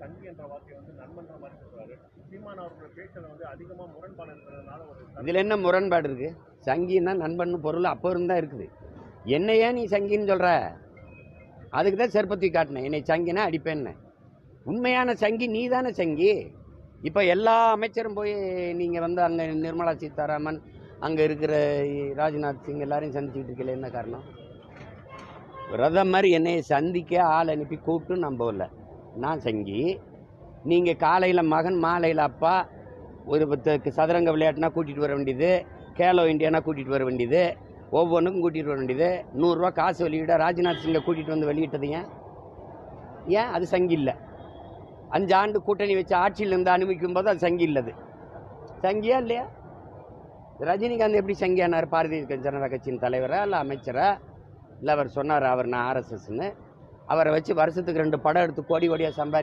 சங்கி என்ற வார்த்தையை வந்து நண்பன்ற மாதிரி சொல்றாரு. சீமான் அவர்களோட பேச்சில் வந்து அதிகமாக முரண்பாடு இருக்கிறதுனால இதில் என்ன முரண்பாடு இருக்குது? சங்கின்னா நண்பன் பொருள் அப்போ இருந்தால் இருக்குது. என்னையே நீ சங்கின்னு சொல்கிற, அதுக்கு தான் செருப்பத்தி காட்டினேன். என்னை சங்கினா அடிப்பேன்னு. உண்மையான சங்கி நீ தானே சங்கி. இப்போ எல்லா அமைச்சரும் போய் நீங்கள் வந்து அங்கே நிர்மலா சீதாராமன், அங்கே இருக்கிற ராஜ்நாத் சிங் எல்லாரையும் சந்திச்சுக்கிட்டு இருக்கல, என்ன காரணம்? பிரதமர் என்னை சந்திக்க ஆள் அனுப்பி கூப்பிட்டு நான் போகல. நான் சங்கி. நீங்கள் காலையில் மகன், மாலையில் அப்பா, ஒரு சதுரங்க விளையாட்டுனா கூட்டிகிட்டு வர வேண்டியது, கேலோ இண்டியானா கூட்டிகிட்டு வர வேண்டியது, ஒவ்வொன்றுக்கும் கூட்டிகிட்டு வர வேண்டியது. 100 ரூபா காசு வெளியிட ராஜ்நாத் சிங்கை கூட்டிகிட்டு வந்து வெளியிட்டது ஏன் அது சங்கி இல்லை? 5 ஆண்டு கூட்டணி வச்சு ஆட்சியில் இருந்து அனுமதிக்கும் போது அது சங்கி இல்லது. சங்கியா இல்லையா? ரஜினிகாந்த் எப்படி சங்கியானார்? பாரதிய ஜனதா கட்சியின் தலைவரா இல்லை அமைச்சரா? இல்லை அவர் சொன்னார் அவர் நான் ஆர்எஸ்எஸ்ன்னு. அவரை வச்சு வருஷத்துக்கு 2 படம் எடுத்து கோடி கோடியாக சம்பாதி